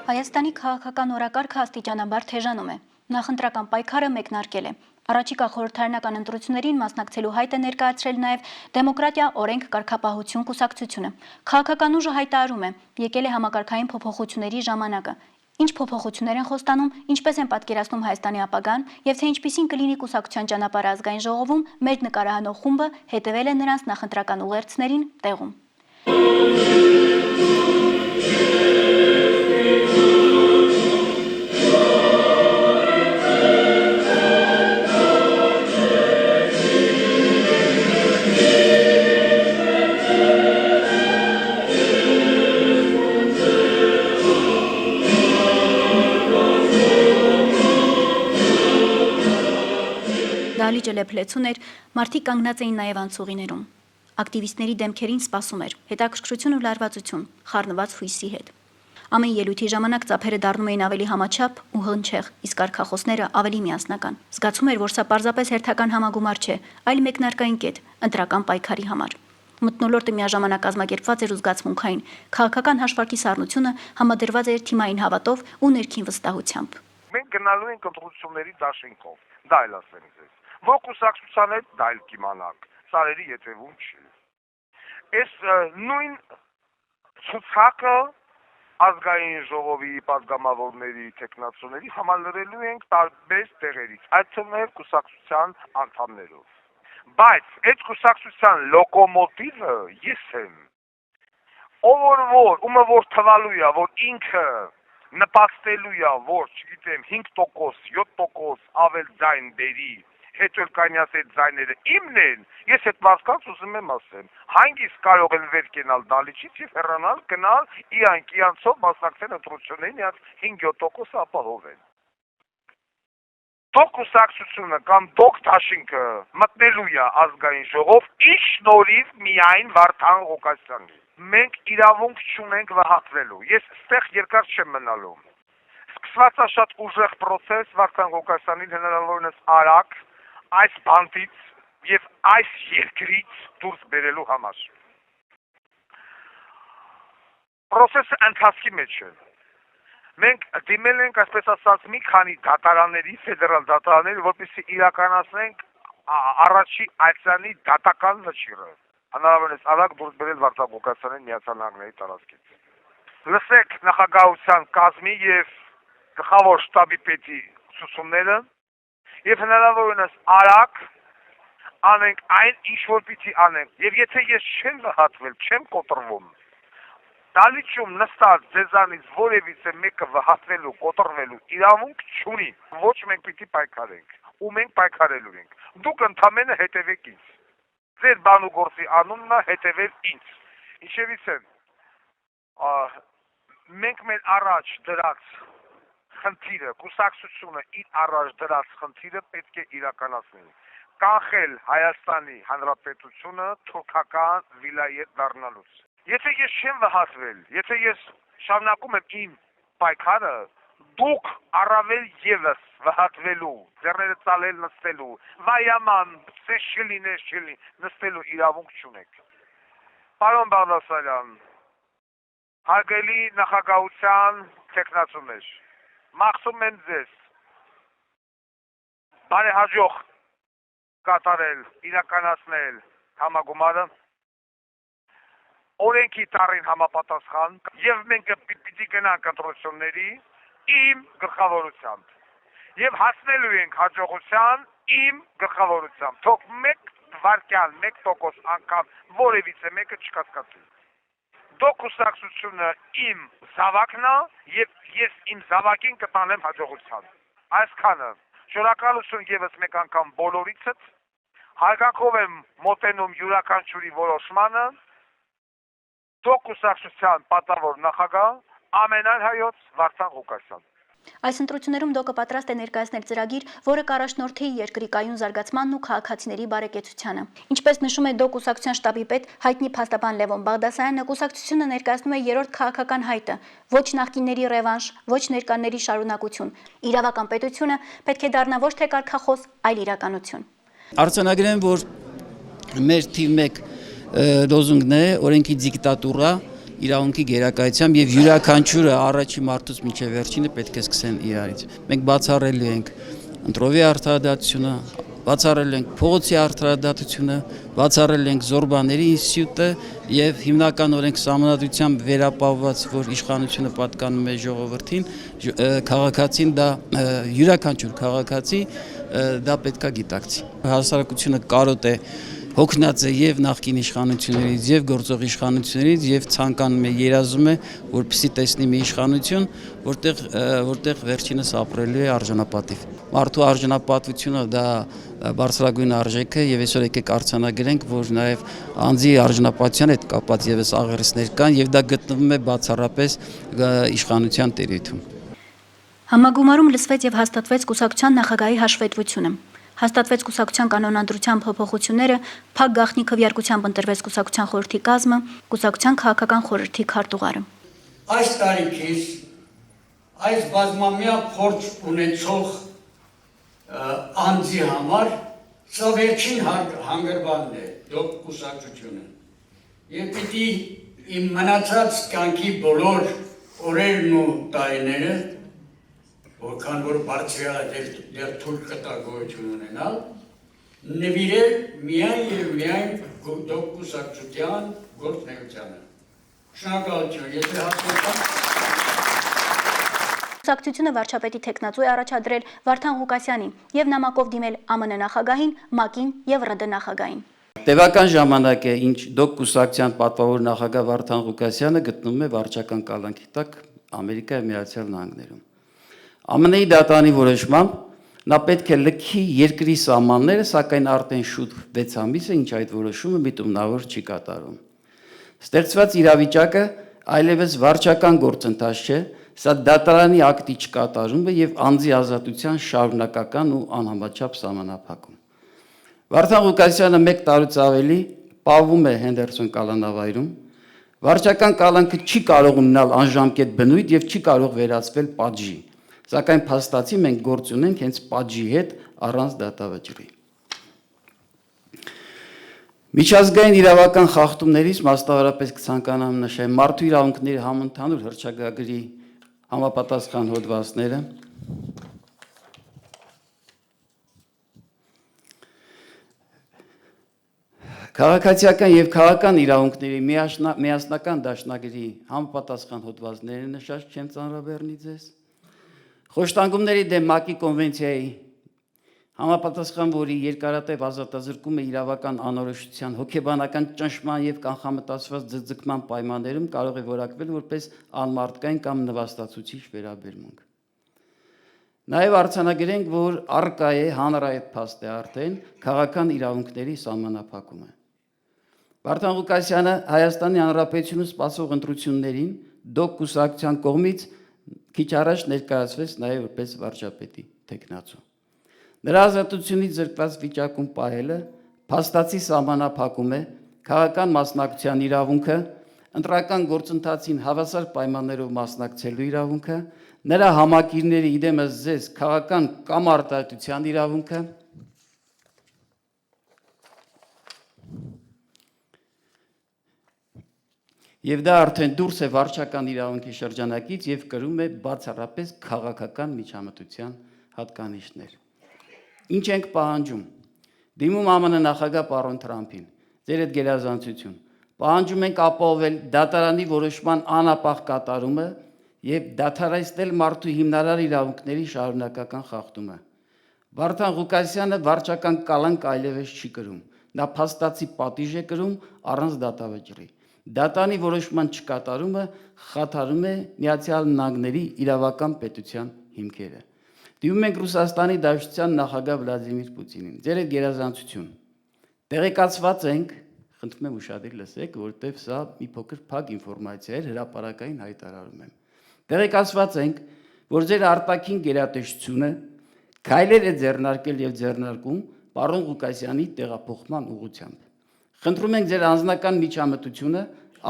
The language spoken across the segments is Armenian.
Հայաստանի քաղաքական օրակարգը աստիճանաբար թեժանում է։ Նախընտրական պայքարը մեկնարկել է։ Առաջիկա խորհրդարանական ընտրություններին մասնակցելու հայտ է ներկայացրել նաև Դեմոկրատիա, օրենք, կարգապահություն կուսակցությունը։ Քաղաքական ուժը հայտարարում է, եկել է համակարգային փոփոխությունների ժամանակը։ Ինչ փոփոխություններ են խոստանում, ինչպես են պատկերացնում Հայաստանի ապագան եւ թե ինչպիսին կլինի կուսակցության ճանապարհը ազգային ժողովում, մեր նկարահանող խումբը հետևել է նրանց նախընտրական ուղերձներին տեղում։ Դալիճը լեփլեցուն էր, մարդիկ կանգնած էին նաև անցուղիներում։ Ակտիվիստների դեմքերին սպասում էր հետաքրքրություն ու լարվածություն, խառնված հույսի հետ։ Ամեն ելույթի ժամանակ ծափերը դառնում էին ավելի համաչափ ու հնչեղ, իսկ կարգախոսները ավելի միասնական։ Զգացում էր, որ սա պարզապես հերթական համագումար չէ, այլ մեկնարկային կետ ընտրական պայքարի համար։ Մթնոլորտը միաժամանակ կազմակերպված էր ու զգացմունքային, քաղաքական հաշվարկի սառնությունը համադրված էր թիմային հավատով ու ներքին վստահությամբ։ Մենք գնալու ենք ընտրությունների դաշինքով, դա էլ ասեմ ձեզ։ Որ կուսակցության հետ դա էլ կիմանանք, սարերի ետևում չի։ Այս նույն ցուցակը ազգային ժողովի պատգամավորների տեխնացուների համալրելու ենք տարբեր տեղերից, այդ թվում կուսակցության անդամներով։ Բայց այդ կուսակցության լոկոմոտիվը ես եմ։ Ումը որ թվալու է, որ ինքը նպաստելու է, որ, չգիտեմ, 5%, 7% ավել ձայն բերի, հետո կանյաս այդ ձայները իմն են, ես այդ մարդկանց ուզում եմ ասեմ, հանգիստ կարող են վեր կենալ Դալիճից եւ հեռանալ, գնալ իրանցով մասնակցել ընտրություններին, իրանց 5-7% ապահովեն։ Դոք կուսակցությունը կամ դոք դաշինքը մտնելու է ազգային ժողով, ի շնորհիվ միայն Վարդան Ղուկասյանի։ Մենք իրավունք չունենք վհատվելու, ես ստեղ երկար չեմ մնալու։ Սկսված է շատ ուժեղ պրոցես Վարդան Ղուկասյանին հնարավորինս արագ այս բանտից եւ այս երկրից դուրս բերելու համար։ Պրոցեսը ընթացքի մեջ է։ Մենք դիմել ենք, այսպես ասած, մի քանի դատարանների, ֆեդերալ դատարանների, որպեսզի իրականացնենք առաջի այցանի դատական վճիռը։ Հնարավորինս արագ դուրս բերել Վարդան Ղուկասյանին Միացյալ Նահանգների տարածքից։ Լսեք նախագահության կազմի եւ գլխավոր շտաբի պետի ցուցումները եւ հնարավորինս արագ անենք այն, ինչ որ պիտի անենք։ Եվ եթե ես չեմ վհատվել, չեմ կոտրվում, Դալիճում նստած ձեզանից որևիցե մեկը վհատվելու, կոտրվելու իրավունք չունի։ Ոչ մենք պիտի պայքարենք, ու մենք պայքարելու ենք։ Դուք ընդամենը հետևեք ինձ։ Ձեր բան ու գործի անունն է հետևել ինձ։ Ինչևից է, մենք մեր առաջ դրած խնդիրը, կուսակցությունը իր առաջ դրած խնդիրը պետք է իրականացնել։ Կանխել Հայաստանի Հանրապետությունը թուրքական վիլայետ դառնալուց։ Եթե ես չեմ վհատվել, եթե ես շարունակում եմ իմ պայքարը, դուք առավել եւս վհատվելու, ձեռները ցալել նստելու, վայաման, չլինի, նստելու իրավունք չունեք։ Պարոն Բաղդասարյան, հարգելի նախագահության տեխնացուներ, մաղթում եմ ձեզ բարեհաջող կատարել, իրականացնել համագումարը, օրենքի տառին համապատասխան եւ մենք պիտի գնանք ընտրությունների իմ գլխավորությամբ եւ հասնելու ենք հաջողության իմ գլխավորությամբ թող մեկ վարկյան 1% անգամ որևիցե մեկը չկասկածի դոք կուսակցությունը իմ զավակն է եւ ես իմ զավակին կտանեմ հաջողության այսքանը շնորհակալություն եւս մեկ անգամ բոլորիցս հարգանքով եմ մոտենում յուրաքանչյուրի որոշմանը Դոք կուսակցության պատվավոր նախագահ ամենայն հայոց Վարդան Ղուկասյան։ Այս ընտրություններում դոկը պատրաստ է ներկայացնել ծրագիր, որը կառաջնորդի երկրի կայուն զարգացմանն ու քաղաքացիների բարեկեցությանը։ Ինչպես նշում է դոկ կուսակցության շտաբի պետ հայտնի փաստաբան Լևոն Բաղդասարյանը, կուսակցությունը ներկայացնում է երրորդ քաղաքական հայտը՝ ոչ նախկինների ռևանշ, ոչ ներկաների շարունակություն։ Իրավական պետությունը պետք է դառնա ոչ թե կարգախոս, այլ իրականություն։ Արձանագրեմ, որ մեր թիվ 1 լոզունգն է օրենքի դիկտատուրա իրավունքի գերակայությամբ եւ յուրաքանչյուրը առաջի մարդուց մինչեւ վերջինը պետք է սկսեն իրարից։ Մենք բացառելու ենք ընտրովի արդարադատությունը, բացառել ենք փողոցի արդարադատությունը, բացառել ենք զորբաների ինստիտուտը եւ հիմնականորեն սահմանադրությամբ վերապահված, որ իշխանությունը պատկանում է ժողովրդին, քաղաքացին դա յուրաքանչյուր քաղաքացի դա պետքա գիտակցի։ Հասարակությունը կարոտ է հոգնած է եւ նախկին իշխանություններից եւ գործող իշխանություններից եւ ցանկանում է երազում է որպեսզի տեսնի մի իշխանություն, որտեղ վերջինս ապրելու է արժանապատիվ։ Մարդու արժանապատվությունը դա բարձրագույն արժեք է եւ այսօր եկեք արձանագրենք, որ նաեւ անձի արժանապատվության հետ կապված եւս աղերսներ կան եւ դա գտնվում է բացառապես իշխանության տիրույթում։ Համագումարում լսվեց եւ հաստատվեց կուսակցության նախագահի հաշվետվությունը։ Հաստատվեց կուսակցության կանոնադրության փոփոխությունները, փակ գաղտնի քվեարկությամբ ընտրվեց կուսակցության խորհրդի կազմը, կուսակցության քաղաքական խորհրդի քարտուղարը։ Այս տարիքից այս բազմամյա փորձ ունեցող անձի համար սա վերջին հանգրվանն է դոկ կուսակցությունը։ Եվ պիտի իմ մնացած կյանքի բոլոր օրերն ու տարիները, որքան որ բարձրյալը դեռ թույլ կտա գոյություն ունենալ, նվիրել միայն եւ միայն դոկ կուսակցության գործունեությանը։ Շնորհակալություն, եթե հասկանան։ Կուսակցությունը վարչապետի թեկնածու է առաջադրել Վարդան Ղուկասյանին եւ նամակով դիմել ԱՄՆ նախագահին, ՄԱԿ-ին եւ ՌԴ նախագահին։ Տևական ժամանակ է, ինչ դոկ կուսակցության պատվավոր նախագահ Վարդան Ղուկասյանը գտնվում է վարչական կալանքի տակ Ամերիկայի Միացյալ Նահանգներում։ ԱՄՆ-ի դատանի որոշմամբ նա պետք է լքի երկրի սահմանները, սակայն արդեն շուտ 6 ամիս է, ինչ այդ որոշումը միտումնավոր չի կատարում։ Ստեղծված իրավիճակը այլևս վարչական գործընթաց չէ, սա դատարանի ակտի չկատարումը եւ անձի ազատության շարունակական ու անհամաչափ սահմանափակում։ Վարդան Ղուկասյանը 1 տարուց ավելի պահվում է Հենդերսոն կալանավայրում։ Վարչական կալանքը չի կարող ունենալ անժամկետ բնույթ եւ չի կարող վերածվել պատժի։ Սակայն փաստացի մենք գործ ունենք հենց պատժի հետ առանց դատավճռի։ Միջազգային իրավական խախտումներից մասնավորապես կցանկանամ նշել մարդու իրավունքների համընդհանուր հռչակագրի համապատասխան հոդվածները։ Քաղաքացիական եւ քաղաքական իրավունքների միասնական դաշնագրի համապատասխան հոդվածները նշած չեմ ծանրաբեռնի ձեզ։ Խոշտանգումների դեմ ՄԱԿ-ի կոնվենցիայի համապատասխան, որի երկարատև ազատազրկումը իրավական անորոշության, հոգեբանական ճնշման եւ կանխամտածված ձգձգման պայմաններում կարող է որակվել որպես անմարդկային կամ նվաստացուցիչ վերաբերմունք։ Նաեւ արձանագրենք, որ առկա է հանրայդ փաստ է արդեն քաղաքական իրավունքների սահմանափակումը։ Վարդան Ղուկասյանը Հայաստանի Հանրապետությունում սպասող ընտրություններին դոկ կուսակցության կողմից քիչ առաջ ներկայացվեց նաև որպես վարչապետի թեկնածու։ Նրա ազատությունից զրկված վիճակում պահելը փաստացի սահմանափակում է քաղաքական մասնակցության իրավունքը, ընտրական գործընթացին հավասար պայմաններով մասնակցելու իրավունքը, նրա համակիրների իդեմս ձեզ քաղաքական կամ արտահայտության իրավունքը, եւ դա արդեն դուրս է վարչական իրավունքի շրջանակից եւ կրում է բացառապես քաղաքական միջամտության հատկանիշներ։ Ինչ ենք պահանջում։ Դիմում ԱՄՆ նախագահ պարոն Թրամփին, ձեր այդ գերազանցություն։ Պահանջում ենք ապահովել դատարանի որոշման անապահ կատարումը եւ դադարեցնել մարդու հիմնարար իրավունքների շարունակական խախտումը։ Վարդան Ղուկասյանը վարչական կալանք այլևս չի կրում։ Նա փաստացի պատիժ է կրում առանց դատավճռի։ Դատանի որոշման չկատարումը խաթարում է Միացյալ Նահանգների իրավական պետության հիմքերը։ Դիմում ենք Ռուսաստանի Դաշնության նախագահ Վլադիմիր Պուտինին։ Ձեր այդ գերազանցություն։ Տեղեկացված ենք, խնդրում եմ ուշադիր լսեք, որտեղ սա մի փոքր փակ ինֆորմացիա է, հրապարակային հայտարարում եմ։ Տեղեկացված ենք, որ ձեր արտաքին գերատեսչությունը քայլեր է ձեռնարկել եւ ձեռնարկում պարոն Ղուկասյանի տեղափոխման ուղղությամբ։ Խնդրում ենք ձեր անձնական միջամտությունը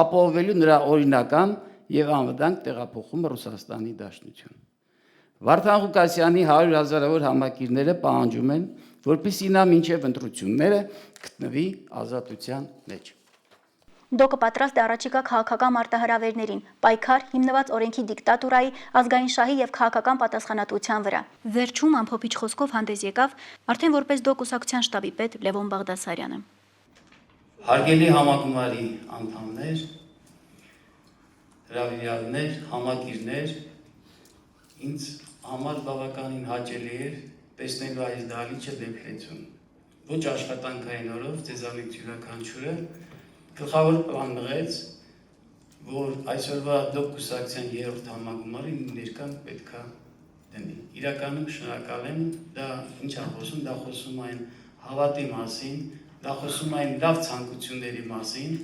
ապահովելու նրա օրինական եւ անվտանգ տեղափոխումը Ռուսաստանի Դաշնություն։ Վարդան Ղուկասյանի 100,000-ավոր համակիրները պահանջում են, որպեսզի նա մինչև ընտրությունները գտնվի ազատության մեջ։ Դոկը պատրաստ է առաջիկա քաղաքական մարտահրավերներին, պայքար հիմնված օրենքի դիկտատուրայի, ազգային շահի եւ քաղաքական պատասխանատվության վրա։ Վերջում ամփոփիչ խոսքով հանդես եկավ արդեն որպես դո կուսակցության շտաբի պետ Լևոն Բաղդասարյանը։ Հարգելի համագումարի անդամներ, հրավիրյալներ, համակիրներ, ինձ համար բավականին հաճելի էր տեսնելու այս դահլիճը դեպքերություն։ Ոչ աշխատանքային օրով ձեզանից յուրաքանչյուրը գլխավոր պլան մղեց, որ այսօրվա դոկ կուսակցության երրորդ համագումարը ներկան պետքա դնի։ Իրականում շնորհակալ եմ, դա ինչ է խոսում, դա խոսում այն հավատի մասին, դա խոսում այն լավ ցանկությունների մասին,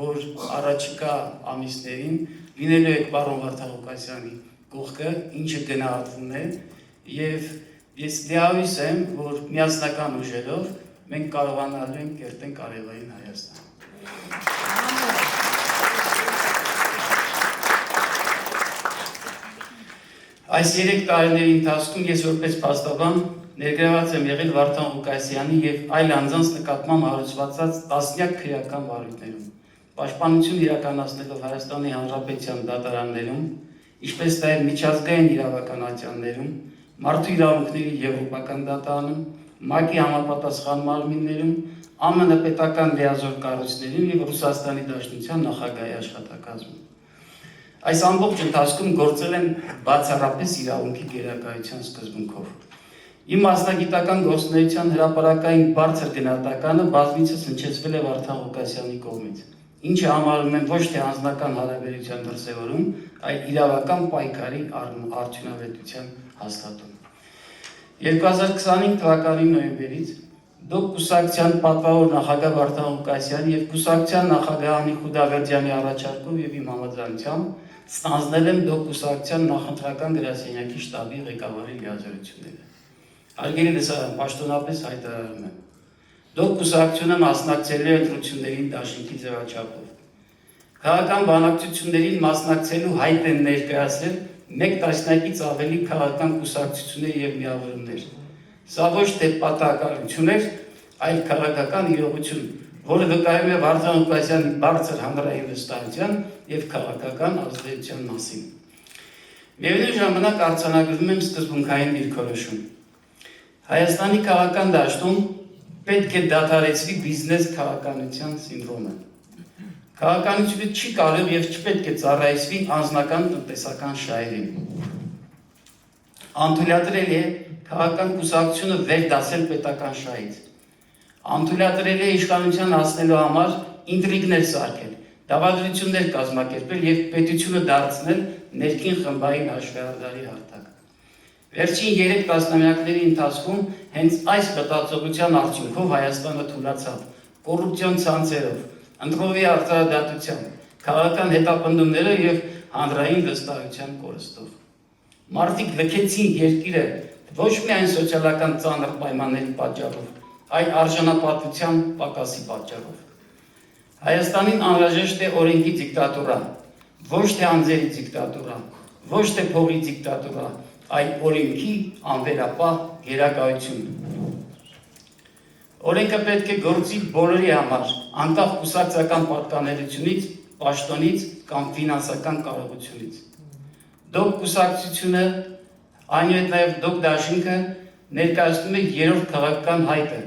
որ առաջիկա ամիսներին լինելու է պարոն Վարդան Ղուկասյանի կողքը, ինչը գնահատվում է, եւ ես լիավիս եմ, որ միասնական ուժերով մենք կարողանալու ենք կերտենք արևային Հայաստան։ Այս 3 տարիների ընթացքում ես որպես փաստաբան ներգրաված եմ եղել Վարդան Ղուկասյանի եւ այլ անձանց նկատմամբ հարուցված տասնյակ քրեական վարույթներում, պաշտպանություն իրականացնելով Հայաստանի Հանրապետության դատարաններում, ինչպես նաև միջազգային իրավական ատյաններում, մարդու իրավունքների եվրոպական դատարանում, ՄԱԿ-ի համապատասխան մարմիններում, ԱՄՆ պետական լիազոր կառույցներում եւ Ռուսաստանի Դաշնության նախագահի աշխատակազմում։ Այս ամբողջ ընթացքում գործել եմ բացառապես իրավունքի գերակայության սկզբունքով։ Իմ մասնագիտական գործունեության հրապարակային բարձր գնահատականը բազմիցս հնչեցվել է Վարդան Ղուկասյանի կողմից, ինչը համարում եմ ոչ թե անձնական հարաբերության դրսևորում, այլ իրավական պայքարի արդյունավետության հաստատում։ 2025 թվականի նոյեմբերից դոկ կուսակցության պատվավոր նախագահ Վարդան Ղուկասյանի եւ կուսակցության նախագահ Անի Խուդավերդյանի առաջարկով եւ իմ համաձայնությամբ ստանձնել եմ դոկ կուսակցության նախընտրական գրասենյակի շտաբի ղեկավարի լիազորությունները։ Հարգելի լսարան, պաշտոնապես հայտարարում եմ, դոկ կուսակցությունը մասնակցելու է ընտրություններին դաշինքի ձևաչափով։ Քաղաքական բանակցություններին մասնակցելու հայտ են ներկայացրել 1 տասնյակից ավելի քաղաքական կուսակցություններ եւ միավորումներ։ Սա ոչ թե պատահականություն էր, այլ քաղաքական իրողություն, որը վկայում է Վարդան Ղուկասյանի բարձր հանրային վստահության եւ քաղաքական ազդեցության մասին։ Միևնույն ժամանակ արձանագրում եմ սկզբունքային դիրքորոշում։ Հայաստանի քաղաքական դաշտում պետք է դադարեցվի բիզնես քաղաքականության սինդրոմը։ Քաղաքականությունը չի կարող եւ չպետք է ծառայեցվի անձնական տնտեսական շահերին։ Անթույլատրել է քաղաքական կուսակցությունը վերդասել պետական շահից։ Անթույլատրել է իշխանության հասնելու համար ինտրիգներ սարքել, դավադրություններ կազմակերպել եւ պետությունը դարձնել ներքին խմբային հաշվեհարդարի հարթակ։ Վերջին 3 տասնամյակների ընթացքում հենց այս մտածողության արդյունքով Հայաստանը թուլացավ կոռուպցիոն ցանցերով, ընտրովի արդարադատությամբ, քաղաքական հետապնդումները եւ հանրային վստահության կորստով։ Մարդիկ լքեցին երկիրը ոչ միայն սոցիալական ծանր պայմանների պատճառով, այլ արժանապատվության պակասի պատճառով։ Հայաստանին անհրաժեշտ է օրենքի դիկտատուրա, ոչ թե անձերի դիկտատուրա, ոչ թե փողի դիկտատուրա, այլ օրենքի անվերապահ գերակայություն։ Օրենքը պետք է գործի բոլորի համար, անկախ կուսակցական պատկանելությունից, պաշտոնից կամ ֆինանսական կարողությունից։ Դոկ կուսակցությունը, այնուհետ նաև դոկ դաշինքը ներկայացնում է երրորդ քաղաքական հայտը,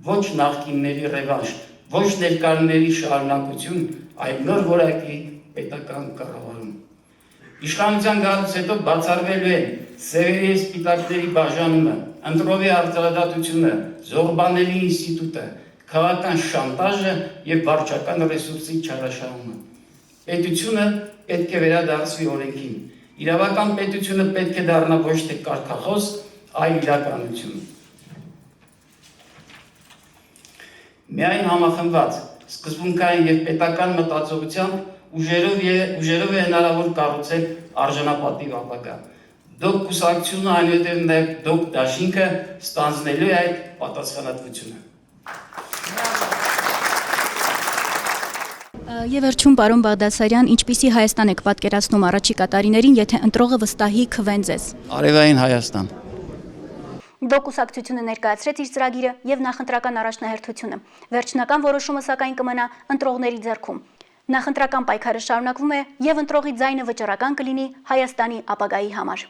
ոչ նախկինների ռևանշ, ոչ ներկայինների շարունակություն, այլ նոր որակի պետական կառավարում։ Իշխանության գալուց հետո բացառվելու են սևերի և սպիտակների բաժանումը, ընտրովի արդարադատությունը, զոհբանների ինստիտուտը, քաղաքական շանտաժը եւ վարչական ռեսուրսի չարաշահումը։ Պետությունը պետք է վերադարձվի օրենքին։ Իրավական պետությունը պետք է դառնա ոչ թե կարգախոս, այլ իրականություն։ Միայն համախմբված, սկզբունքային եւ պետական մտածողությամբ ուժերով է հնարավոր կառուցել արժանապատիվ ապագա։ Դոկ կուսակցությունը, այնուհետև նաև դոկ դաշինքը ստանձնելու է այդ պատասխանատվությունը։ Եվ վերջում, պարոն Բաղդասարյան, ինչպիսի Հայաստան եք պատկերացնում առաջիկա տարիներին, եթե ընտրողը վստահի քվեն ձեզ։ Արևային Հայաստան։ Դոկ կուսակցությունը ներկայացրեց իր ծրագիրը եւ նախընտրական առաջնահերթությունը։ Վերջնական որոշումը սակայն կմնա ընտրողների ձեռքում։ Նախընտրական պայքարը շարունակվում է եւ ընտրողի ձայնը վճռական կլինի Հայաստանի ապագայի համար։